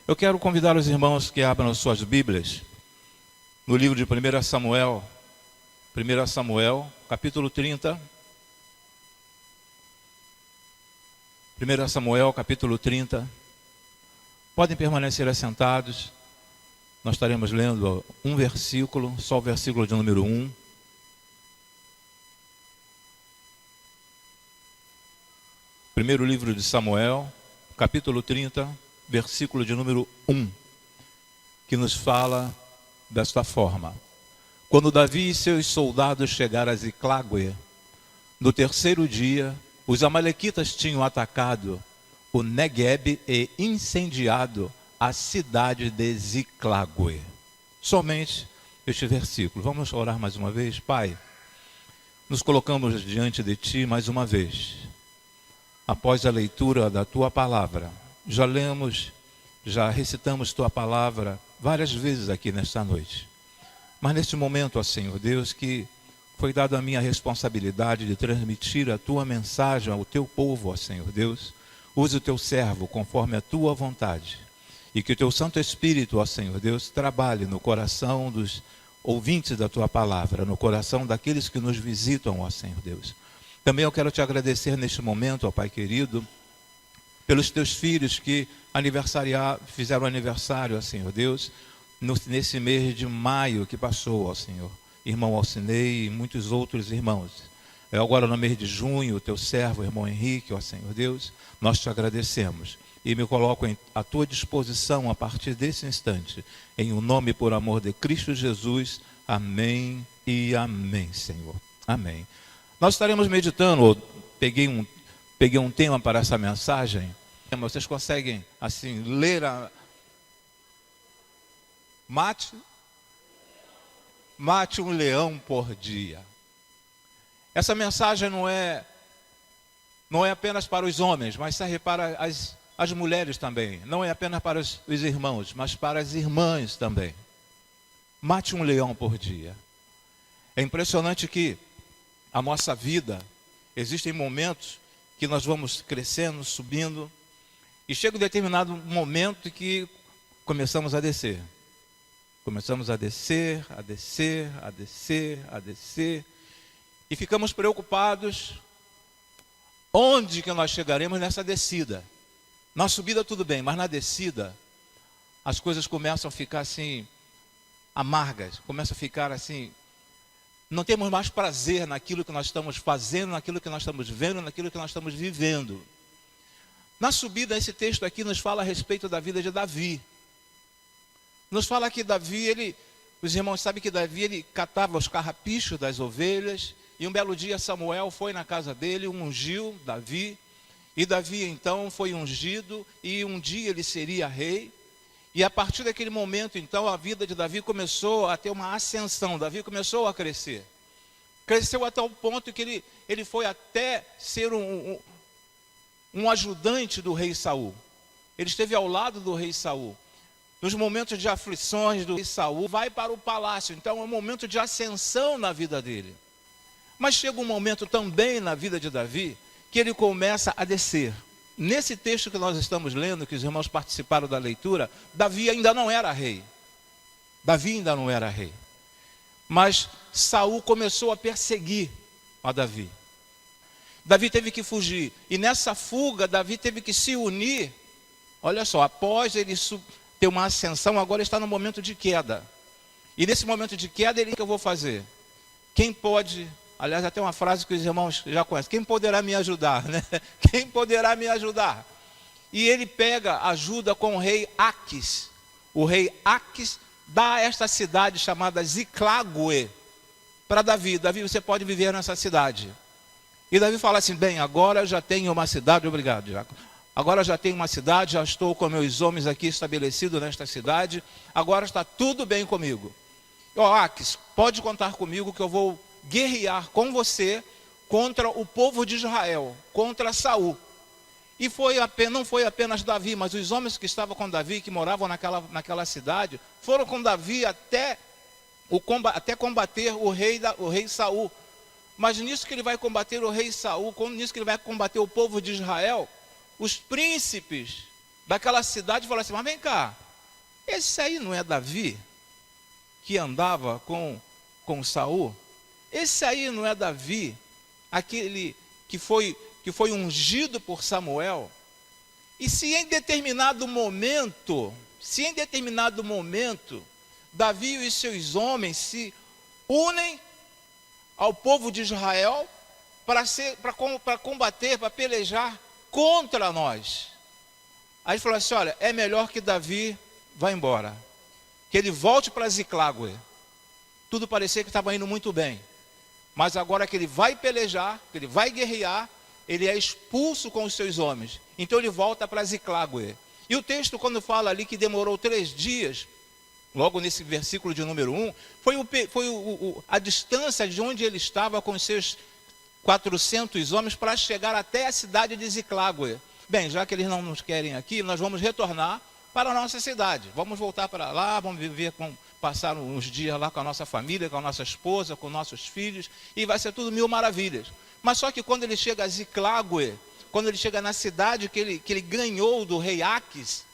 Eu quero convidar os irmãos que abram as suas Bíblias no livro de 1 Samuel, capítulo 30. 1 Samuel, capítulo 30. Podem permanecer assentados. Nós estaremos lendo um versículo, só o versículo de número 1. Primeiro livro de Samuel, capítulo 30, versículo de número 1, que nos fala desta forma: Quando Davi e seus soldados chegaram a Ziclague, no terceiro dia, os amalequitas tinham atacado o Neguebe e incendiado a cidade de Ziclague. Somente este versículo. Vamos orar mais uma vez. Pai, nos colocamos diante de Ti mais uma vez. Após a leitura da Tua palavra, já lemos, já recitamos Tua palavra várias vezes aqui nesta noite. Mas neste momento, ó Senhor Deus, que foi dada a minha responsabilidade de transmitir a Tua mensagem ao Teu povo, ó Senhor Deus, use o Teu servo conforme a Tua vontade. E que o Teu Santo Espírito, ó Senhor Deus, trabalhe no coração dos ouvintes da Tua palavra, no coração daqueles que nos visitam, ó Senhor Deus. Também eu quero Te agradecer neste momento, ó Pai querido, pelos Teus filhos que fizeram aniversário, ó Senhor Deus, nesse mês de maio que passou, ó Senhor. Irmão Alcinei e muitos outros irmãos. Agora no mês de junho, o Teu servo, irmão Henrique, ó Senhor Deus, nós Te agradecemos. E me coloco à Tua disposição a partir desse instante. Em o nome e por amor de Cristo Jesus. Amém e amém, Senhor. Amém. Nós estaremos meditando, peguei um tema para essa mensagem. Vocês conseguem, assim, ler Mate um leão por dia. Essa mensagem não é apenas para os homens, mas serve para as mulheres também. Não é apenas para os irmãos, mas para as irmãs também. Mate um leão por dia. É impressionante que a nossa vida, existem momentos que nós vamos crescendo, subindo, e chega um determinado momento que começamos a descer. Começamos a descer, e ficamos preocupados onde que nós chegaremos nessa descida. Na subida tudo bem, mas na descida as coisas começam a ficar assim amargas, começam a ficar assim, não temos mais prazer naquilo que nós estamos fazendo, naquilo que nós estamos vendo, naquilo que nós estamos vivendo. Na subida, esse texto aqui nos fala a respeito da vida de Davi. Nos fala que Davi, os irmãos sabem que Davi, ele catava os carrapichos das ovelhas, e um belo dia Samuel foi na casa dele, ungiu Davi, e Davi então foi ungido, e um dia ele seria rei. E a partir daquele momento, então, a vida de Davi começou a ter uma ascensão. Davi começou a crescer. Cresceu até o ponto que ele foi até ser um ajudante do rei Saul. Ele esteve ao lado do rei Saul. Nos momentos de aflições do rei Saul, vai para o palácio. Então, é um momento de ascensão na vida dele. Mas chega um momento também na vida de Davi, que ele começa a descer. Nesse texto que nós estamos lendo, que os irmãos participaram da leitura, Davi ainda não era rei. Mas Saul começou a perseguir a Davi. Davi teve que fugir. E nessa fuga, Davi teve que se unir. Olha só, após ele ter uma ascensão, agora está no momento de queda. E nesse momento de queda, o que eu vou fazer? Quem pode... Aliás, até uma frase que os irmãos já conhecem. Quem poderá me ajudar, né? Quem poderá me ajudar? E ele pega ajuda com o rei Aquis. O rei Aquis dá esta cidade chamada Ziclague para Davi. Davi, você pode viver nessa cidade. E Davi fala assim, bem, agora eu já tenho uma cidade, obrigado, Jaco. Agora eu já tenho uma cidade, já estou com meus homens aqui estabelecidos nesta cidade. Agora está tudo bem comigo. Aquis, pode contar comigo que eu vou guerrear com você contra o povo de Israel, contra Saul. E não foi apenas Davi, mas os homens que estavam com Davi, que moravam naquela cidade, foram com Davi até combater o rei Saul. Mas nisso que ele vai combater o rei Saul, nisso que ele vai combater o povo de Israel, os príncipes daquela cidade e falaram assim: mas vem cá, esse aí não é Davi que andava com Saul? Esse aí não é Davi, aquele que foi ungido por Samuel? E se em determinado momento, Davi e os seus homens se unem ao povo de Israel para combater, para pelejar contra nós. Aí ele falou assim: olha, é melhor que Davi vá embora, que ele volte para Ziclague. Tudo parecia que estava indo muito bem, mas agora que ele vai pelejar, que ele vai guerrear, ele é expulso com os seus homens. Então ele volta para Ziclague. E o texto, quando fala ali que demorou 3 dias, logo nesse versículo de número 1, foi a distância de onde ele estava com os seus 400 homens para chegar até a cidade de Ziclague. Bem, já que eles não nos querem aqui, nós vamos retornar para a nossa cidade. Vamos voltar para lá, vamos passar uns dias lá com a nossa família, com a nossa esposa, com nossos filhos, e vai ser tudo 1000 maravilhas. Mas só que quando ele chega a Ziclague, quando ele chega na cidade que ele ganhou do rei Aques,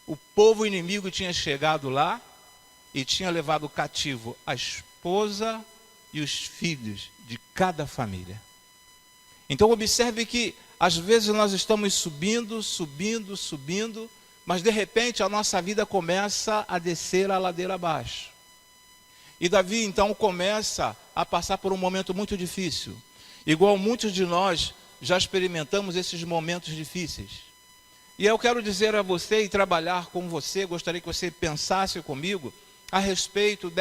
o povo inimigo tinha chegado lá e tinha levado cativo a esposa e os filhos de cada família. Então observe que às vezes nós estamos subindo, mas de repente a nossa vida começa a descer a ladeira abaixo. E Davi então começa a passar por um momento muito difícil. Igual muitos de nós já experimentamos esses momentos difíceis. E eu quero dizer a você e trabalhar com você, gostaria que você pensasse comigo a respeito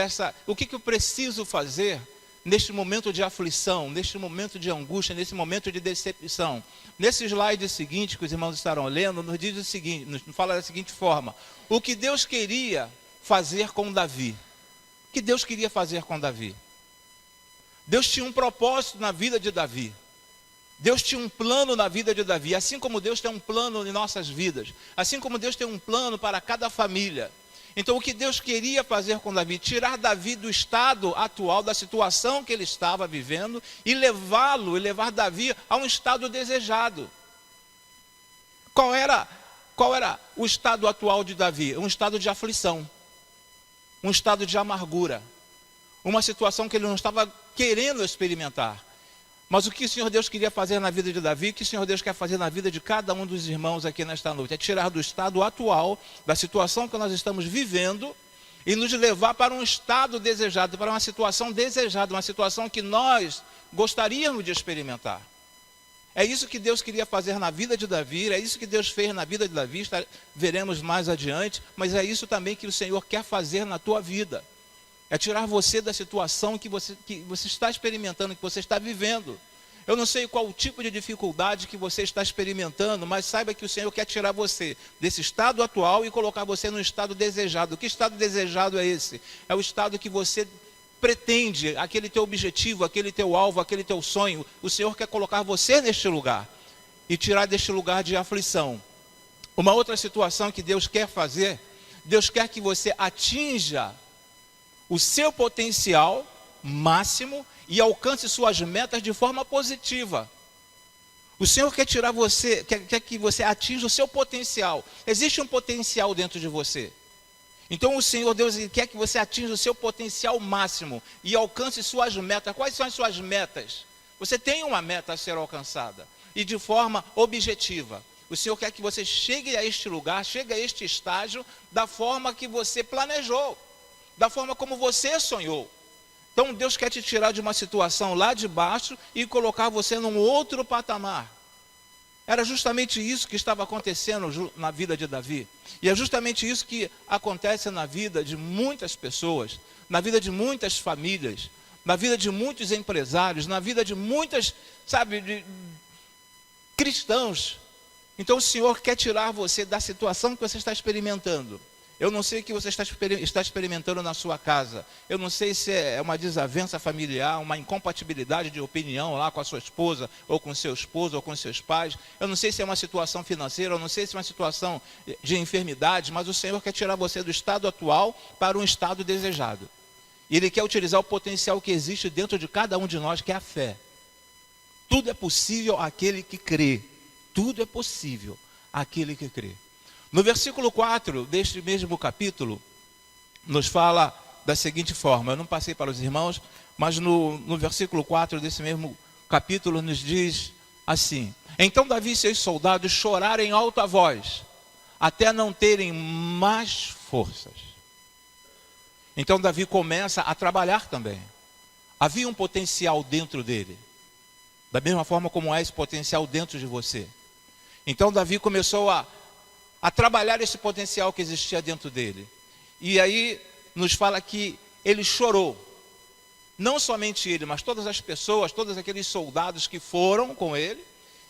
o que eu preciso fazer neste momento de aflição, neste momento de angústia, nesse momento de decepção. Nesse slide seguinte que os irmãos estarão lendo, nos diz o seguinte, nos fala da seguinte forma: o que Deus queria fazer com Davi. O que Deus queria fazer com Davi? Deus tinha um propósito na vida de Davi. Deus tinha um plano na vida de Davi, assim como Deus tem um plano em nossas vidas, assim como Deus tem um plano para cada família. Então o que Deus queria fazer com Davi? Tirar Davi do estado atual, da situação que ele estava vivendo, e levar Davi a um estado desejado. Qual era o estado atual de Davi? Um estado de aflição, um estado de amargura, uma situação que ele não estava querendo experimentar. Mas o que o Senhor Deus queria fazer na vida de Davi, o que o Senhor Deus quer fazer na vida de cada um dos irmãos aqui nesta noite, é tirar do estado atual, da situação que nós estamos vivendo, e nos levar para um estado desejado, para uma situação desejada, uma situação que nós gostaríamos de experimentar. É isso que Deus queria fazer na vida de Davi, é isso que Deus fez na vida de Davi, veremos mais adiante, mas é isso também que o Senhor quer fazer na tua vida. É tirar você da situação que você está experimentando, que você está vivendo. Eu não sei qual o tipo de dificuldade que você está experimentando, mas saiba que o Senhor quer tirar você desse estado atual e colocar você no estado desejado. Que estado desejado é esse? É o estado que você pretende, aquele teu objetivo, aquele teu alvo, aquele teu sonho. O Senhor quer colocar você neste lugar e tirar deste lugar de aflição. Uma outra situação que Deus quer fazer, Deus quer que você atinja o seu potencial máximo e alcance suas metas de forma positiva. O Senhor quer tirar você, quer que você atinja o seu potencial. Existe um potencial dentro de você. Então o Senhor Deus quer que você atinja o seu potencial máximo e alcance suas metas. Quais são as suas metas? Você tem uma meta a ser alcançada e de forma objetiva. O Senhor quer que você chegue a este lugar, chegue a este estágio da forma que você planejou, da forma como você sonhou. Então Deus quer te tirar de uma situação lá de baixo e colocar você num outro patamar. Era justamente isso que estava acontecendo na vida de Davi. E é justamente isso que acontece na vida de muitas pessoas, na vida de muitas famílias, na vida de muitos empresários, na vida de muitas, de cristãos. Então o Senhor quer tirar você da situação que você está experimentando. Eu não sei o que você está experimentando na sua casa. Eu não sei se é uma desavença familiar, uma incompatibilidade de opinião lá com a sua esposa, ou com seu esposo, ou com seus pais. Eu não sei se é uma situação financeira, eu não sei se é uma situação de enfermidade, mas o Senhor quer tirar você do estado atual para um estado desejado. E Ele quer utilizar o potencial que existe dentro de cada um de nós, que é a fé. Tudo é possível àquele que crê. Tudo é possível aquele que crê. No versículo 4 deste mesmo capítulo, nos fala da seguinte forma, eu não passei para os irmãos, mas no versículo 4 desse mesmo capítulo nos diz assim: então Davi e seus soldados choraram em alta voz, até não terem mais forças. Então Davi começa a trabalhar também. Havia um potencial dentro dele, da mesma forma como há esse potencial dentro de você. Então Davi começou a trabalhar esse potencial que existia dentro dele. E aí nos fala que ele chorou. Não somente ele, mas todas as pessoas, todos aqueles soldados que foram com ele,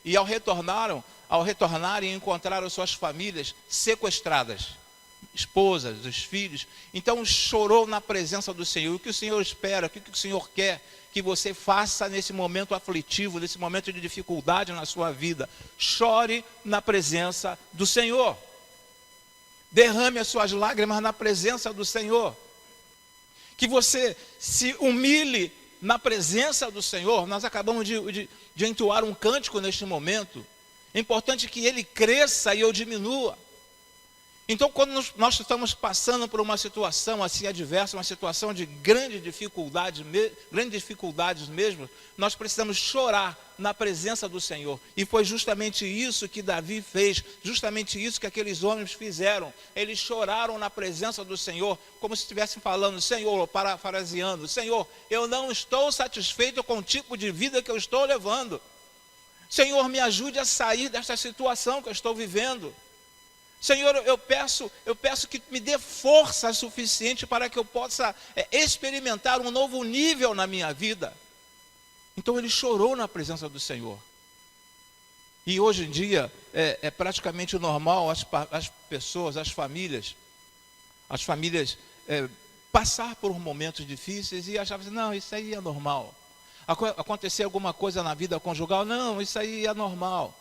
e ao retornarem, encontraram suas famílias sequestradas, esposas, os filhos. Então chorou na presença do Senhor. O que o Senhor espera, o que o Senhor quer que você faça nesse momento aflitivo, nesse momento de dificuldade na sua vida? Chore na presença do Senhor. Derrame as suas lágrimas na presença do Senhor. Que você se humilhe na presença do Senhor. Nós acabamos de entoar um cântico neste momento. É importante que ele cresça e eu diminua. Então, quando nós estamos passando por uma situação assim adversa, uma situação de grandes dificuldades mesmo, nós precisamos chorar na presença do Senhor. E foi justamente isso que Davi fez, justamente isso que aqueles homens fizeram. Eles choraram na presença do Senhor, como se estivessem falando: Senhor, parafraseando, Senhor, eu não estou satisfeito com o tipo de vida que eu estou levando. Senhor, me ajude a sair desta situação que eu estou vivendo. Senhor, eu peço que me dê força suficiente para que eu possa experimentar um novo nível na minha vida. Então ele chorou na presença do Senhor. E hoje em dia é praticamente normal as pessoas, as famílias passar por momentos difíceis e achar assim: não, isso aí é normal. Acontecer alguma coisa na vida conjugal: não, isso aí é normal.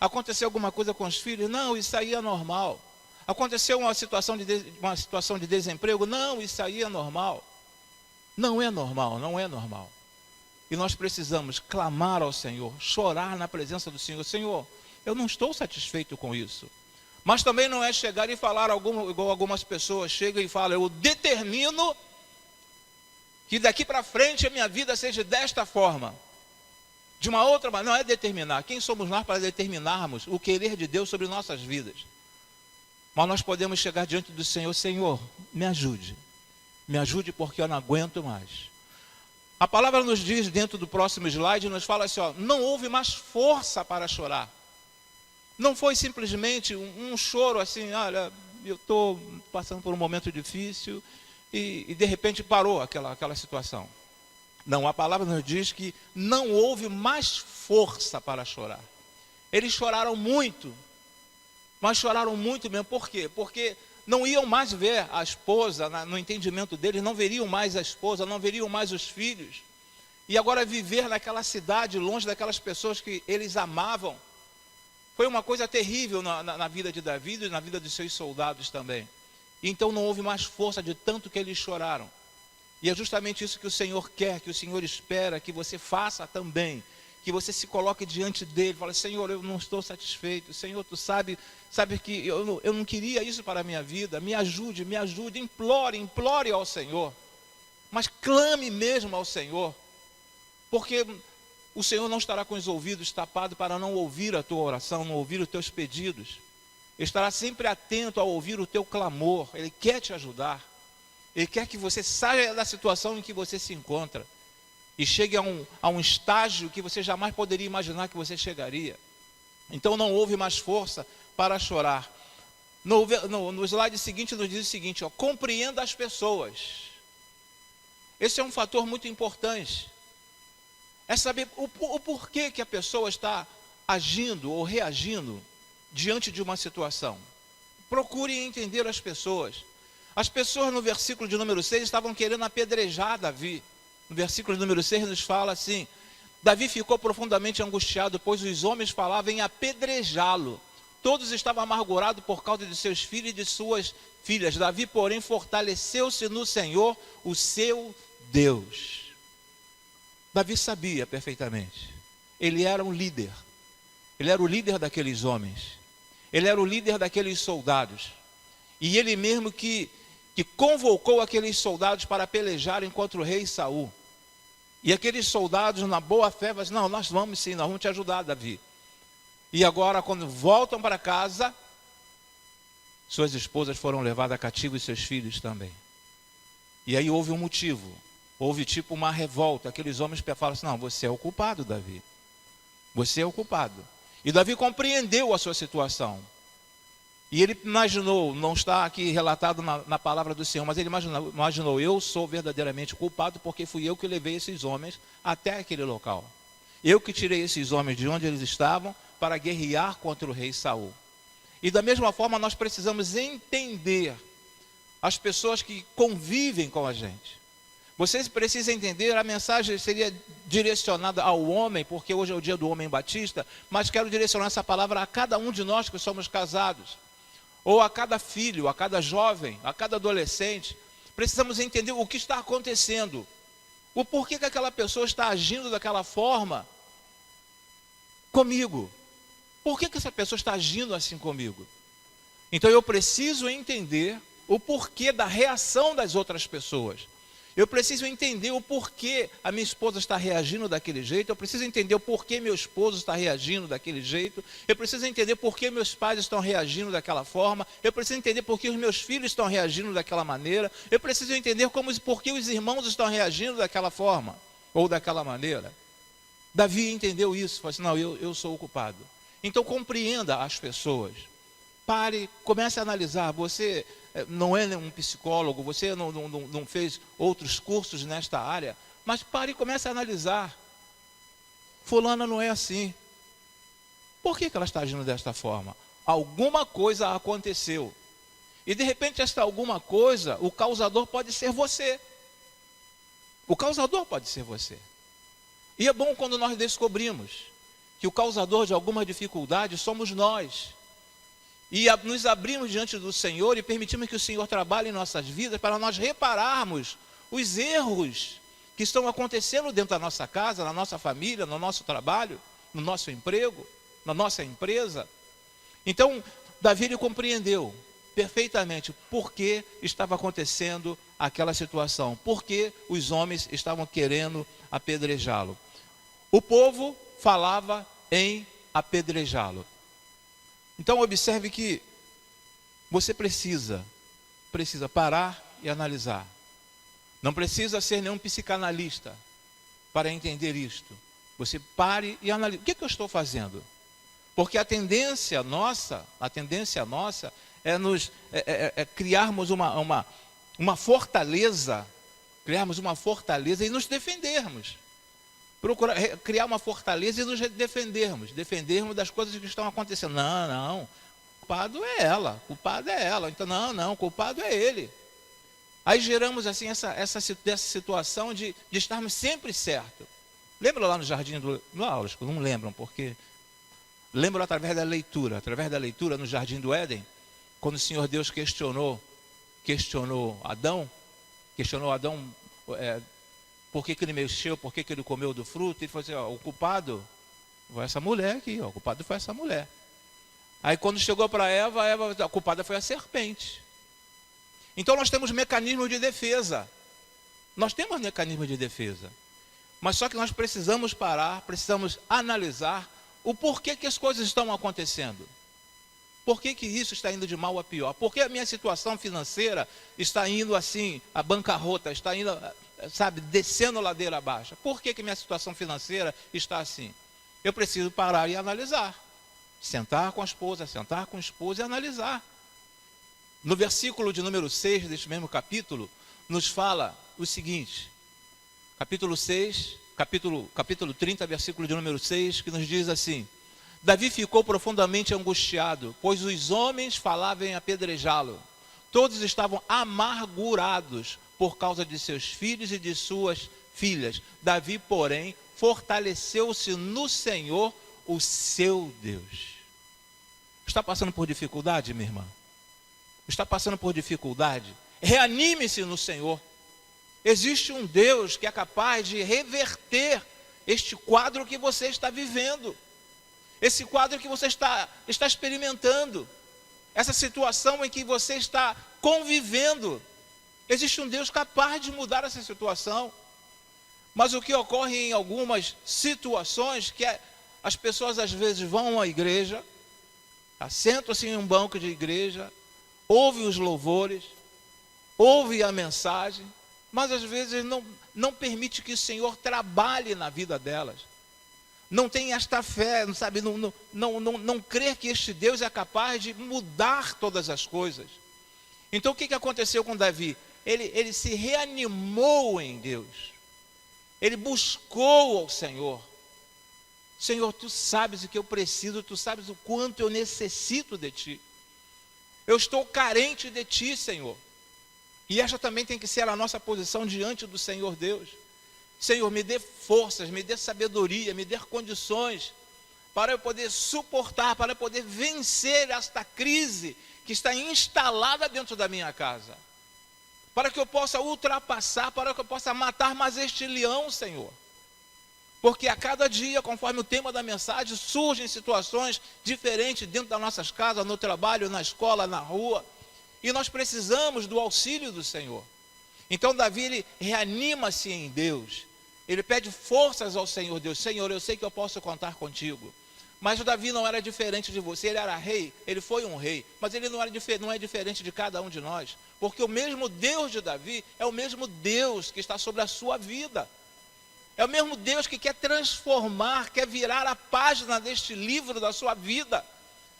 Aconteceu alguma coisa com os filhos? Não, isso aí é normal. Aconteceu uma situação de desemprego? Não, isso aí é normal. Não é normal, não é normal. E nós precisamos clamar ao Senhor, chorar na presença do Senhor: Senhor, eu não estou satisfeito com isso. Mas também não é chegar e falar igual algumas pessoas chegam e falam: eu determino que daqui para frente a minha vida seja desta forma. De uma outra maneira, não é determinar. Quem somos nós para determinarmos o querer de Deus sobre nossas vidas? Mas nós podemos chegar diante do Senhor: Senhor, me ajude porque eu não aguento mais. A palavra nos diz, dentro do próximo slide, nos fala assim: não houve mais força para chorar. Não foi simplesmente um choro assim: olha, eu estou passando por um momento difícil e de repente parou aquela situação. Não, a palavra nos diz que não houve mais força para chorar. Eles choraram muito, mas choraram muito mesmo. Por quê? Porque não iam mais ver a esposa, no entendimento deles, não veriam mais a esposa, não veriam mais os filhos. E agora viver naquela cidade, longe daquelas pessoas que eles amavam, foi uma coisa terrível na vida de Davi e na vida de seus soldados também. E então não houve mais força de tanto que eles choraram. E é justamente isso que o Senhor quer, que o Senhor espera que você faça também. Que você se coloque diante dele, fale: Senhor, eu não estou satisfeito. Senhor, tu sabe que eu não queria isso para a minha vida. Me ajude, implore ao Senhor. Mas clame mesmo ao Senhor. Porque o Senhor não estará com os ouvidos tapados para não ouvir a tua oração, não ouvir os teus pedidos. Estará sempre atento a ouvir o teu clamor. Ele quer te ajudar. Ele quer que você saia da situação em que você se encontra e chegue a um estágio que você jamais poderia imaginar que você chegaria. Então não houve mais força para chorar. No slide seguinte nos diz o seguinte: compreenda as pessoas. Esse é um fator muito importante. É saber o porquê que a pessoa está agindo ou reagindo diante de uma situação. Procure entender as pessoas. As pessoas no versículo de número 6 estavam querendo apedrejar Davi. No versículo de número 6 nos fala assim: Davi ficou profundamente angustiado, pois os homens falavam em apedrejá-lo. Todos estavam amargurados por causa de seus filhos e de suas filhas. Davi, porém, fortaleceu-se no Senhor, o seu Deus. Davi sabia perfeitamente. Ele era um líder. Ele era o líder daqueles homens. Ele era o líder daqueles soldados. E ele mesmo que convocou aqueles soldados para pelejarem contra o rei Saul. E aqueles soldados, na boa fé, falaram assim, não, nós vamos sim, nós vamos te ajudar, Davi. E agora, quando voltam para casa, suas esposas foram levadas cativo e seus filhos também. E aí houve um motivo, houve tipo uma revolta. Aqueles homens falam assim, não, você é o culpado, Davi. Você é o culpado. E Davi compreendeu a sua situação. E ele imaginou, não está aqui relatado na palavra do Senhor, mas ele imaginou, eu sou verdadeiramente culpado porque fui eu que levei esses homens até aquele local. Eu que tirei esses homens de onde eles estavam para guerrear contra o rei Saul. E da mesma forma nós precisamos entender as pessoas que convivem com a gente. Vocês precisam entender, a mensagem seria direcionada ao homem, porque hoje é o dia do homem batista, mas quero direcionar essa palavra a cada um de nós que somos casados. Ou a cada filho, a cada jovem, a cada adolescente. Precisamos entender o que está acontecendo. O porquê que aquela pessoa está agindo daquela forma comigo. Por que essa pessoa está agindo assim comigo? Então eu preciso entender o porquê da reação das outras pessoas. Eu preciso entender o porquê a minha esposa está reagindo daquele jeito. Eu preciso entender o porquê meu esposo está reagindo daquele jeito. Eu preciso entender porquê meus pais estão reagindo daquela forma. Eu preciso entender porquê os meus filhos estão reagindo daquela maneira. Eu preciso entender porquê os irmãos estão reagindo daquela forma ou daquela maneira. Davi entendeu isso. Falou assim, não, eu sou o culpado. Então compreenda as pessoas. Pare, comece a analisar. Você não é um psicólogo, você não fez outros cursos nesta área, mas pare e comece a analisar. Fulana não é assim. Por que ela está agindo desta forma? Alguma coisa aconteceu. E de repente esta alguma coisa, o causador pode ser você. O causador pode ser você. E é bom quando nós descobrimos que o causador de alguma dificuldade somos nós. E nos abrimos diante do Senhor e permitimos que o Senhor trabalhe em nossas vidas para nós repararmos os erros que estão acontecendo dentro da nossa casa, na nossa família, no nosso trabalho, no nosso emprego, na nossa empresa. Então, Davi ele compreendeu perfeitamente por que estava acontecendo aquela situação, por que os homens estavam querendo apedrejá-lo. O povo falava em apedrejá-lo. Então observe que você precisa parar e analisar. Não precisa ser nenhum psicanalista para entender isto. Você pare e analise. O que eu estou fazendo? Porque a tendência nossa é criarmos uma fortaleza, e nos defendermos. Procurar criar uma fortaleza e nos defendermos das coisas que estão acontecendo. Não, culpado é ela, então não, culpado é ele. Aí geramos assim essa situação de estarmos sempre certos. Lembra lá no jardim não lembram, porque lembram através da leitura no jardim do Éden, quando o Senhor Deus questionou Adão, por que ele mexeu, por que ele comeu do fruto? Ele falou assim, o culpado foi essa mulher aqui, o culpado foi essa mulher. Aí quando chegou para Eva, a culpada foi a serpente. Então nós temos mecanismos de defesa. Mas só que nós precisamos parar, precisamos analisar o porquê que as coisas estão acontecendo. Por que isso está indo de mal a pior? Por que a minha situação financeira está indo assim, a bancarrota, está indo, descendo ladeira abaixo? Por que minha situação financeira está assim? Eu preciso parar e analisar. Sentar com a esposa, sentar com o esposo e analisar. No versículo de número 6 deste mesmo capítulo, nos fala o seguinte. Capítulo 30, versículo de número 6, que nos diz assim: Davi ficou profundamente angustiado, pois os homens falavam em apedrejá-lo. Todos estavam amargurados por causa de seus filhos e de suas filhas. Davi, porém, fortaleceu-se no Senhor, o seu Deus. Está passando por dificuldade, minha irmã? Está passando por dificuldade? Reanime-se no Senhor. Existe um Deus que é capaz de reverter este quadro que você está vivendo. esse quadro que você está experimentando, essa situação em que você está convivendo. Existe um Deus capaz de mudar essa situação. Mas o que ocorre em algumas situações, que as pessoas às vezes vão à igreja, assentam-se em um banco de igreja, ouvem os louvores, ouvem a mensagem, mas às vezes não permite que o Senhor trabalhe na vida delas. Não tem esta fé, sabe, não crer que este Deus é capaz de mudar todas as coisas. Então o que aconteceu com Davi? Ele se reanimou em Deus. Ele buscou ao Senhor. Senhor, tu sabes o que eu preciso, tu sabes o quanto eu necessito de ti. Eu estou carente de ti, Senhor. E esta também tem que ser a nossa posição diante do Senhor Deus. Senhor, me dê forças, me dê sabedoria, me dê condições para eu poder suportar, para eu poder vencer esta crise que está instalada dentro da minha casa. Para que eu possa ultrapassar, para que eu possa matar mais este leão, Senhor. Porque a cada dia, conforme o tema da mensagem, surgem situações diferentes dentro das nossas casas, no trabalho, na escola, na rua. E nós precisamos do auxílio do Senhor. Então Davi, ele reanima-se em Deus. Ele pede forças ao Senhor Deus. Senhor, eu sei que eu posso contar contigo. Mas o Davi não era diferente de você, ele era rei, ele foi um rei, mas ele não é diferente de cada um de nós, porque o mesmo Deus de Davi é o mesmo Deus que está sobre a sua vida, é o mesmo Deus que quer transformar, quer virar a página deste livro da sua vida.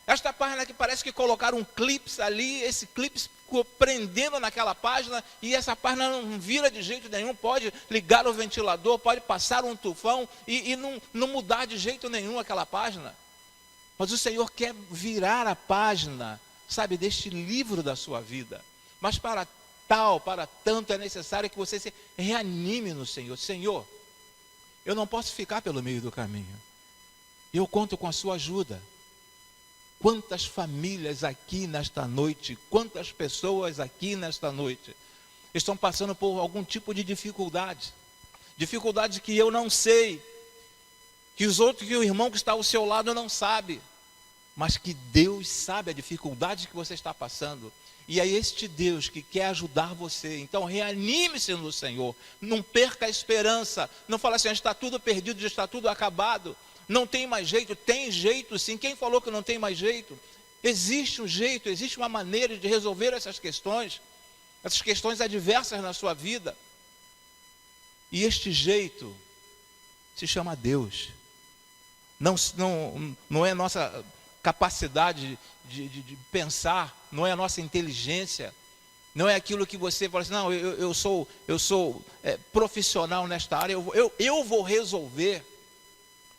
Esta página que parece que colocaram um clipe ali, esse clipe ficou prendendo naquela página, e essa página não vira de jeito nenhum, pode ligar o ventilador, pode passar um tufão, e não mudar de jeito nenhum aquela página. Mas o Senhor quer virar a página, sabe, deste livro da sua vida. Mas para tanto é necessário que você se reanime no Senhor. Senhor, eu não posso ficar pelo meio do caminho. Eu conto com a sua ajuda. Quantas famílias aqui nesta noite, quantas pessoas aqui nesta noite estão passando por algum tipo de dificuldade que eu não sei, que o irmão que está ao seu lado não sabe, mas que Deus sabe a dificuldade que você está passando, e é este Deus que quer ajudar você. Então reanime-se no Senhor, não perca a esperança, não fale assim, está tudo perdido, já está tudo acabado. Não tem mais jeito, tem jeito sim. Quem falou que não tem mais jeito? Existe um jeito, existe uma maneira de resolver essas questões adversas na sua vida. E este jeito se chama Deus. Não é a nossa capacidade de pensar, não é a nossa inteligência, não é aquilo que você fala assim, não, eu sou profissional nesta área, eu vou resolver.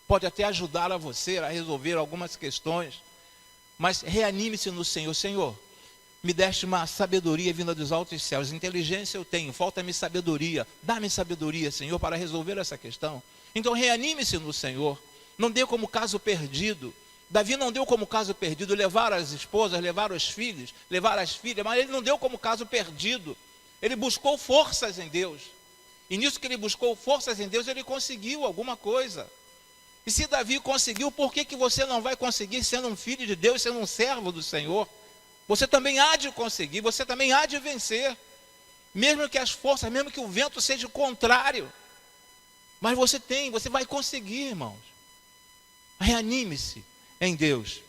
Pode até ajudar a você a resolver algumas questões, mas reanime-se no Senhor. Senhor, me deste uma sabedoria vinda dos altos céus, inteligência eu tenho, falta-me sabedoria, dá-me sabedoria, Senhor, para resolver essa questão. Então reanime-se no Senhor, não dê como caso perdido. Davi não deu como caso perdido levar as esposas, levar os filhos, levar as filhas, mas ele não deu como caso perdido, ele buscou forças em Deus, e nisso que ele buscou forças em Deus, ele conseguiu alguma coisa. E se Davi conseguiu, por que você não vai conseguir sendo um filho de Deus, sendo um servo do Senhor? Você também há de conseguir, você também há de vencer. Mesmo que as forças, mesmo que o vento seja contrário. Mas você vai conseguir, irmãos. Reanime-se em Deus.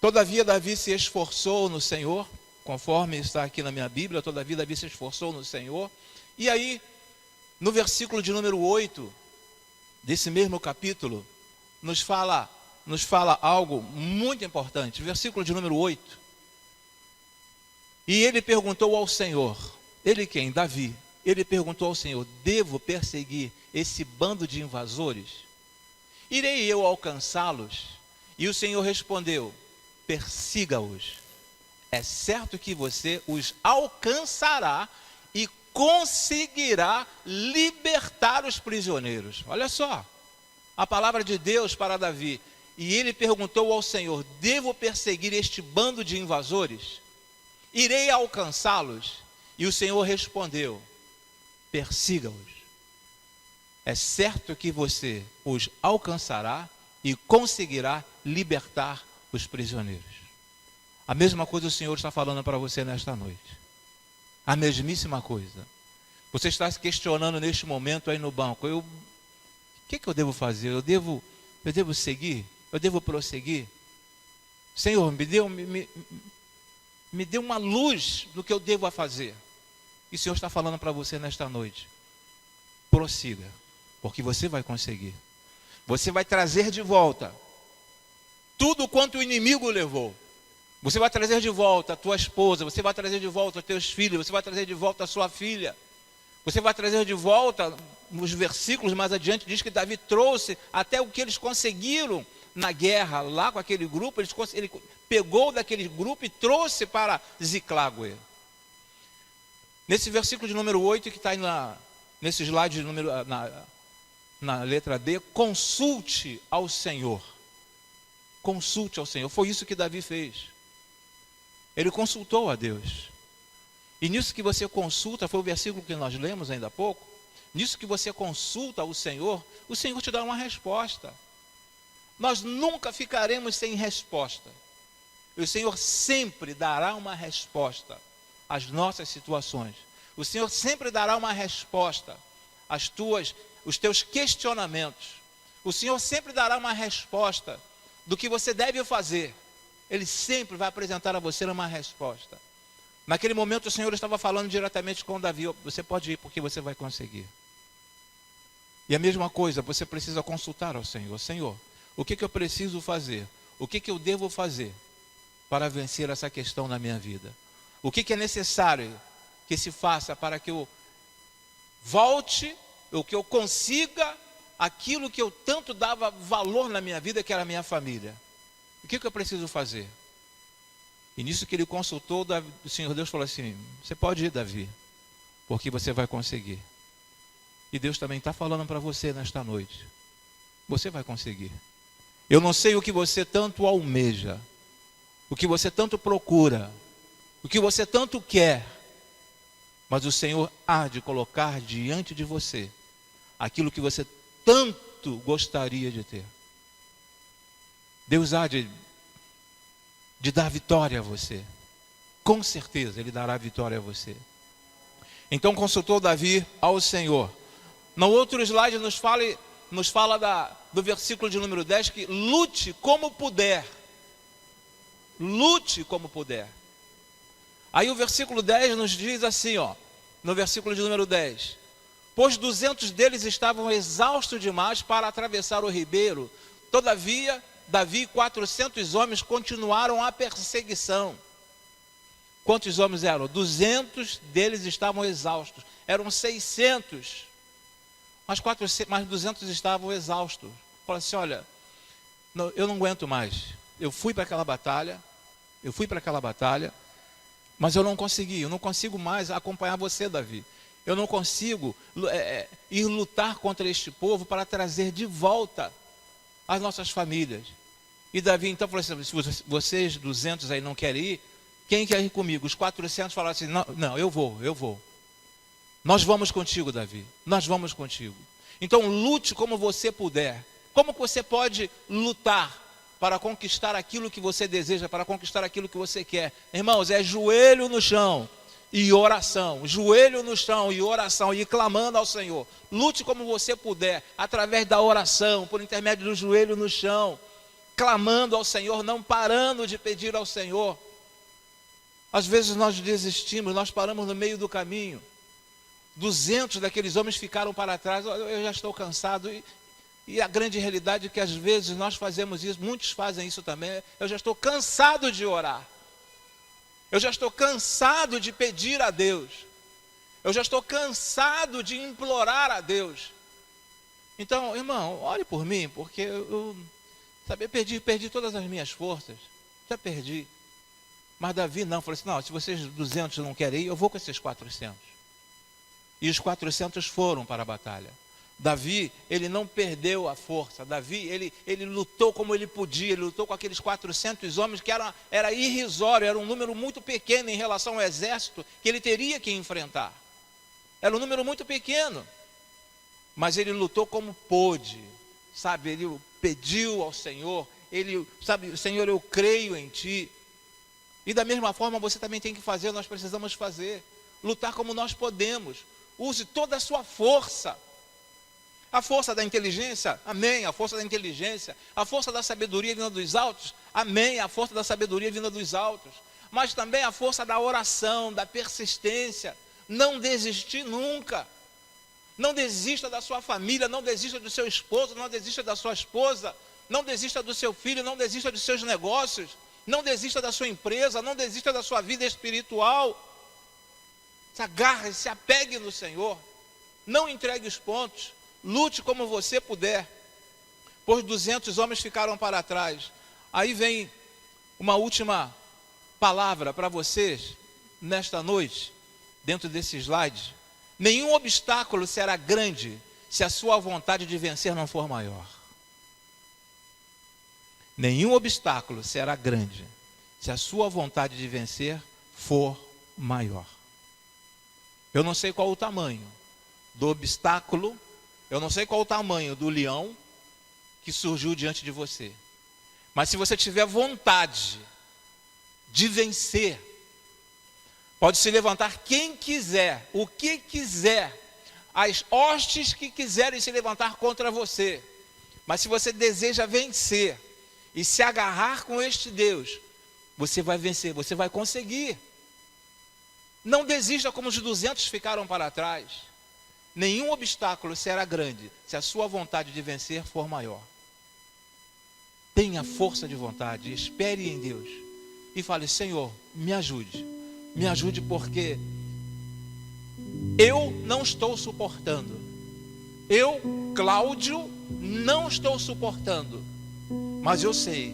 Todavia Davi se esforçou no Senhor, conforme está aqui na minha Bíblia, todavia Davi se esforçou no Senhor. E aí, no versículo de número 8, desse mesmo capítulo, nos fala algo muito importante. Versículo de número 8. E ele perguntou ao Senhor, ele quem? Davi. Ele perguntou ao Senhor, devo perseguir esse bando de invasores? Irei eu alcançá-los? E o Senhor respondeu, persiga-os. É certo que você os alcançará e conseguirá libertar os prisioneiros. Olha só, a palavra de Deus para Davi. E ele perguntou ao Senhor, devo perseguir este bando de invasores? Irei alcançá-los? E o Senhor respondeu, persiga-os. É certo que você os alcançará e conseguirá libertar os prisioneiros. A mesma coisa o Senhor está falando para você nesta noite. A mesmíssima coisa. Você está se questionando neste momento aí no banco. O que eu devo fazer? Eu devo seguir? Eu devo prosseguir? Senhor, me dê uma luz do que eu devo fazer. E o Senhor está falando para você nesta noite. Prossiga, porque você vai conseguir. Você vai trazer de volta tudo quanto o inimigo levou. Você vai trazer de volta a tua esposa, você vai trazer de volta os teus filhos, você vai trazer de volta a sua filha. Você vai trazer de volta, nos versículos mais adiante, diz que Davi trouxe até o que eles conseguiram na guerra, lá com aquele grupo, ele pegou daquele grupo e trouxe para Ziclague. Nesse versículo de número 8, que está aí nesse slide de número, na letra D, consulte ao Senhor. Consulte ao Senhor. Foi isso que Davi fez. Ele consultou a Deus. E nisso que você consulta, foi o versículo que nós lemos ainda há pouco, nisso que você consulta o Senhor te dá uma resposta. Nós nunca ficaremos sem resposta. O Senhor sempre dará uma resposta às nossas situações. O Senhor sempre dará uma resposta os teus questionamentos. O Senhor sempre dará uma resposta do que você deve fazer. Ele sempre vai apresentar a você uma resposta. Naquele momento o Senhor estava falando diretamente com Davi. Você pode ir porque você vai conseguir. E a mesma coisa, você precisa consultar ao Senhor. Senhor, o que eu preciso fazer? O que eu devo fazer para vencer essa questão na minha vida? O que é necessário que se faça para que eu volte, ou que eu consiga aquilo que eu tanto dava valor na minha vida, que era a minha família? O que eu preciso fazer? E nisso que ele consultou, o Senhor Deus falou assim: você pode ir, Davi, porque você vai conseguir. E Deus também está falando para você nesta noite: você vai conseguir. Eu não sei o que você tanto almeja, o que você tanto procura, o que você tanto quer, mas o Senhor há de colocar diante de você aquilo que você tanto gostaria de ter. Deus há de dar vitória a você. Com certeza Ele dará vitória a você. Então consultou Davi ao Senhor. No outro slide nos fala do versículo de número 10, que lute como puder. Lute como puder. Aí o versículo 10 nos diz assim, no versículo de número 10: pois 200 deles estavam exaustos demais para atravessar o ribeiro. Todavia, Davi e 400 homens continuaram a perseguição. Quantos homens eram? 200 deles estavam exaustos. Eram 600. Mas 200 estavam exaustos. Falaram assim: olha, eu não aguento mais. Eu fui para aquela batalha, mas eu não consigo mais acompanhar você, Davi. Eu não consigo ir lutar contra este povo para trazer de volta as nossas famílias. E Davi então falou assim: se vocês 200 aí não querem ir, quem quer ir comigo? Os 400 falaram assim: não, eu vou. Nós vamos contigo, Davi, nós vamos contigo. Então lute como você puder. Como que você pode lutar para conquistar aquilo que você deseja, para conquistar aquilo que você quer? Irmãos, é joelho no chão e oração, joelho no chão e oração, e clamando ao Senhor. Lute como você puder, através da oração, por intermédio do joelho no chão, clamando ao Senhor, não parando de pedir ao Senhor. Às vezes nós desistimos, nós paramos no meio do caminho. 200 daqueles homens ficaram para trás. Eu já estou cansado. E a grande realidade é que às vezes nós fazemos isso, muitos fazem isso também. Eu já estou cansado de orar. Eu já estou cansado de pedir a Deus. Eu já estou cansado de implorar a Deus. Então, irmão, ore por mim, porque eu perdi todas as minhas forças. Já perdi. Mas Davi não, falou assim: não, se vocês 200 não querem ir, eu vou com esses 400. E os 400 foram para a batalha. Davi, ele não perdeu a força. Davi, ele lutou como ele podia. Ele lutou com aqueles 400 homens que era irrisório, era um número muito pequeno em relação ao exército que ele teria que enfrentar. Era um número muito pequeno. Mas ele lutou como pôde. sabe, ele pediu ao Senhor, ele, sabe, Senhor, eu creio em Ti. E da mesma forma você também tem que fazer, nós precisamos fazer, lutar como nós podemos. Use toda a sua força. A força da inteligência, amém, a força da inteligência. A força da sabedoria vinda dos altos, amém, a força da sabedoria vinda dos altos. Mas também a força da oração, da persistência. Não desistir nunca. Não desista da sua família, não desista do seu esposo, não desista da sua esposa, não desista do seu filho, não desista dos seus negócios, não desista da sua empresa, não desista da sua vida espiritual. Se agarre, se apegue no Senhor. Não entregue os pontos. Lute como você puder. Pois 200 homens ficaram para trás. Aí vem uma última palavra para vocês nesta noite, dentro desse slide. Nenhum obstáculo será grande se a sua vontade de vencer não for maior. Nenhum obstáculo será grande se a sua vontade de vencer for maior. Eu não sei qual o tamanho do obstáculo, eu não sei qual o tamanho do leão que surgiu diante de você. Mas se você tiver vontade de vencer, pode se levantar quem quiser, o que quiser, as hostes que quiserem se levantar contra você. Mas se você deseja vencer e se agarrar com este Deus, você vai vencer, você vai conseguir. Não desista como os 200 ficaram para trás. Nenhum obstáculo será grande se a sua vontade de vencer for maior. Tenha força de vontade, espere em Deus e fale: Senhor, me ajude porque eu não estou suportando. Eu, Cláudio, não estou suportando. Mas eu sei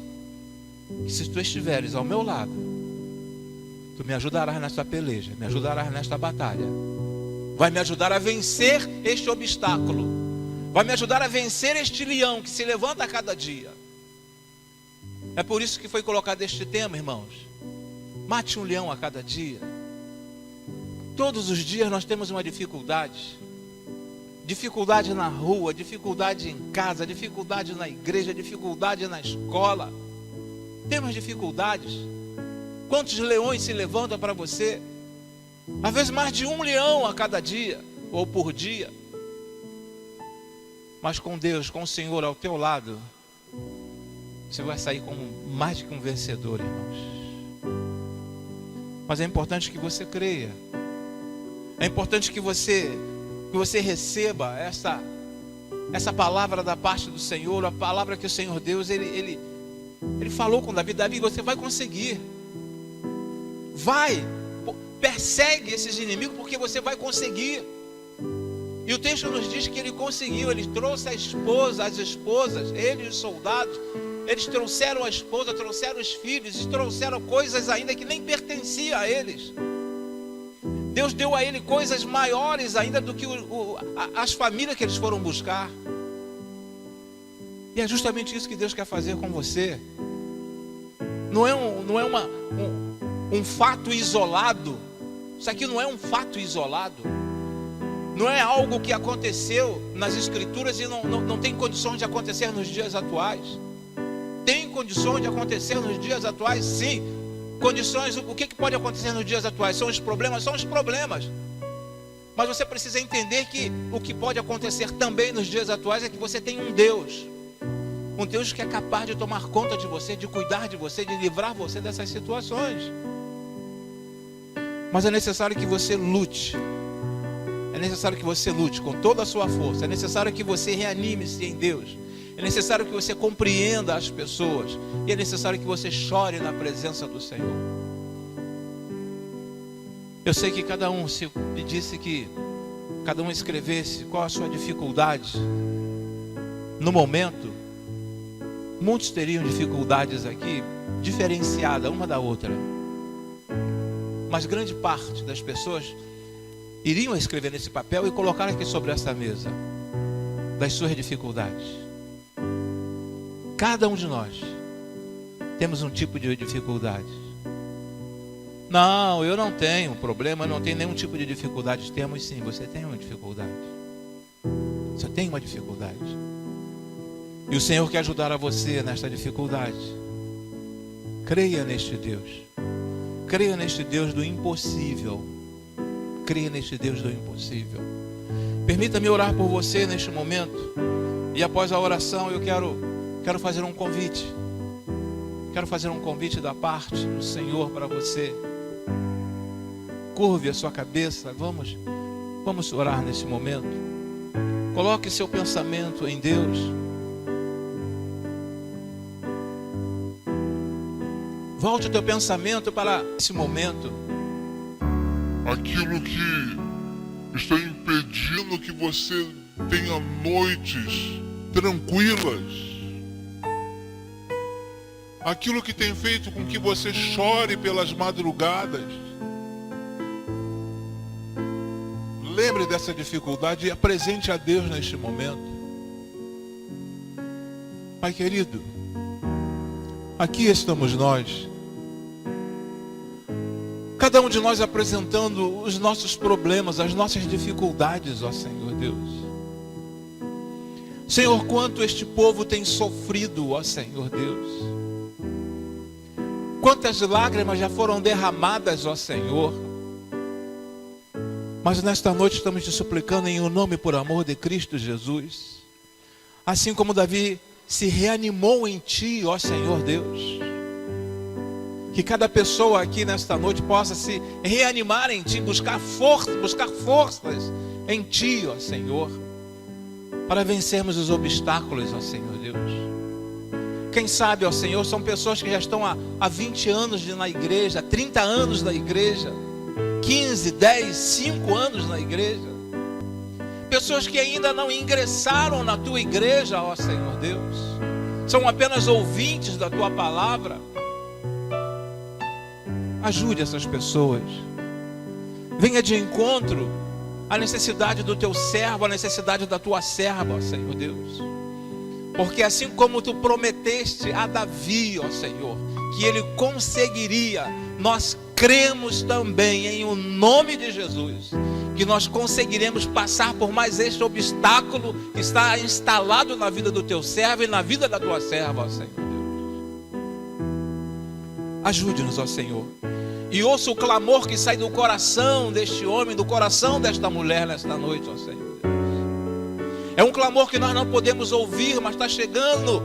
que se tu estiveres ao meu lado, tu me ajudarás nesta peleja, me ajudarás nesta batalha. Vai me ajudar a vencer este obstáculo. Vai me ajudar a vencer este leão que se levanta a cada dia. É por isso que foi colocado este tema, irmãos. Mate um leão a cada dia. Todos os dias nós temos uma dificuldade. Dificuldade na rua, dificuldade em casa, dificuldade na igreja, dificuldade na escola. Temos dificuldades. Quantos leões se levantam para você? Às vezes mais de um leão a cada dia, ou por dia. Mas com Deus, com o Senhor ao teu lado, você vai sair como mais do que um vencedor, irmãos. Mas é importante que você creia. É importante que você receba essa palavra da parte do Senhor, a palavra que o Senhor Deus, ele falou com Davi: Davi, você vai conseguir. Vai, persegue esses inimigos porque você vai conseguir. E o texto nos diz que ele conseguiu. Ele trouxe as esposas, ele e os soldados. Eles trouxeram a esposa, trouxeram os filhos e trouxeram coisas ainda que nem pertenciam a eles. Deus deu a ele coisas maiores ainda do que as famílias que eles foram buscar. E é justamente isso que Deus quer fazer com você. Não é um fato isolado. Isso aqui não é um fato isolado. Não é algo que aconteceu nas Escrituras e não tem condições de acontecer nos dias atuais. Tem condições de acontecer nos dias atuais, sim. Condições, o que pode acontecer nos dias atuais? São os problemas? São os problemas. Mas você precisa entender que o que pode acontecer também nos dias atuais é que você tem um Deus. Um Deus que é capaz de tomar conta de você, de cuidar de você, de livrar você dessas situações. Mas é necessário que você lute. É necessário que você lute com toda a sua força. É necessário que você reanime-se em Deus. É necessário que você compreenda as pessoas. E é necessário que você chore na presença do Senhor. Eu sei que cada um, se pedisse que cada um escrevesse qual a sua dificuldade no momento, muitos teriam dificuldades aqui, diferenciada uma da outra. Mas grande parte das pessoas iriam escrever nesse papel e colocar aqui sobre essa mesa das suas dificuldades. Cada um de nós temos um tipo de dificuldade. Não, eu não tenho problema, eu não tenho nenhum tipo de dificuldade. Temos sim, você tem uma dificuldade. Você tem uma dificuldade. E o Senhor quer ajudar a você nesta dificuldade. Creia neste Deus. Creia neste Deus do impossível. Creia neste Deus do impossível. Permita-me orar por você neste momento. E após a oração eu quero fazer um convite. Quero fazer um convite da parte do Senhor para você. Curve a sua cabeça. Vamos orar nesse momento. Coloque seu pensamento em Deus. Volte o teu pensamento para esse momento. Aquilo que está impedindo que você tenha noites tranquilas. Aquilo que tem feito com que você chore pelas madrugadas. Lembre dessa dificuldade e apresente a Deus neste momento. Pai querido, aqui estamos nós. Cada um de nós apresentando os nossos problemas, as nossas dificuldades, ó Senhor Deus. Senhor, quanto este povo tem sofrido, ó Senhor Deus. Quantas lágrimas já foram derramadas, ó Senhor. Mas nesta noite estamos te suplicando em o nome por amor de Cristo Jesus. Assim como Davi se reanimou em ti, ó Senhor Deus. Que cada pessoa aqui nesta noite possa se reanimar em ti, buscar forças em ti, ó Senhor, para vencermos os obstáculos, ó Senhor Deus. Quem sabe, ó Senhor, são pessoas que já estão há 20 anos na igreja, 30 anos na igreja, 15, 10, 5 anos na igreja. Pessoas que ainda não ingressaram na tua igreja, ó Senhor Deus. São apenas ouvintes da tua palavra. Ajude essas pessoas. Venha de encontro à necessidade do teu servo, à necessidade da tua serva, ó Senhor Deus. Porque assim como tu prometeste a Davi, ó Senhor, que ele conseguiria, nós cremos também em o nome de Jesus, que nós conseguiremos passar por mais este obstáculo que está instalado na vida do teu servo e na vida da tua serva, ó Senhor Deus. Ajude-nos, ó Senhor. E ouça o clamor que sai do coração deste homem, do coração desta mulher nesta noite, ó Senhor. É um clamor que nós não podemos ouvir, mas está chegando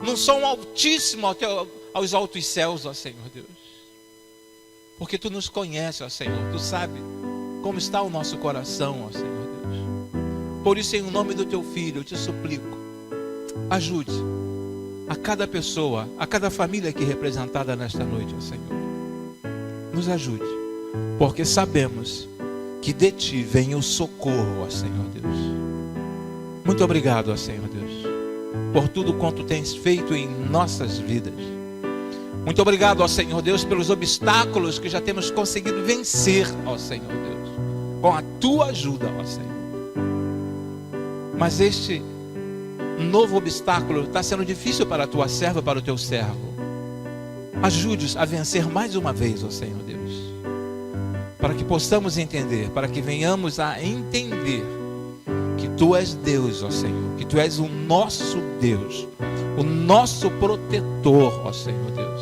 num som altíssimo aos altos céus, ó Senhor Deus. Porque tu nos conheces, ó Senhor. Tu sabe como está o nosso coração, ó Senhor Deus. Por isso, em nome do teu Filho, eu te suplico, ajude a cada pessoa, a cada família aqui representada nesta noite, ó Senhor. Nos ajude, porque sabemos que de ti vem o socorro, ó Senhor Deus. Muito obrigado, ó Senhor Deus, por tudo quanto tens feito em nossas vidas. Muito obrigado, ó Senhor Deus, pelos obstáculos que já temos conseguido vencer, ó Senhor Deus, com a tua ajuda, ó Senhor. Mas este novo obstáculo está sendo difícil para a tua serva, para o teu servo. Ajude-os a vencer mais uma vez, ó Senhor Deus, para que possamos entender, para que venhamos a entender que tu és Deus, ó Senhor, que tu és o nosso Deus, o nosso protetor, ó Senhor Deus,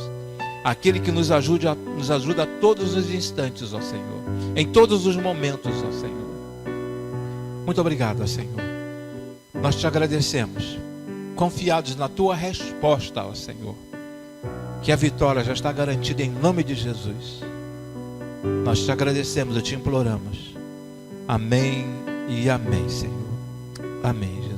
aquele que nos ajuda a todos os instantes, ó Senhor, em todos os momentos, ó Senhor. Muito obrigado, ó Senhor. Nós te agradecemos, confiados na tua resposta, ó Senhor, que a vitória já está garantida em nome de Jesus. Nós te agradecemos e te imploramos. Amém e amém, Senhor. Amém, Jesus.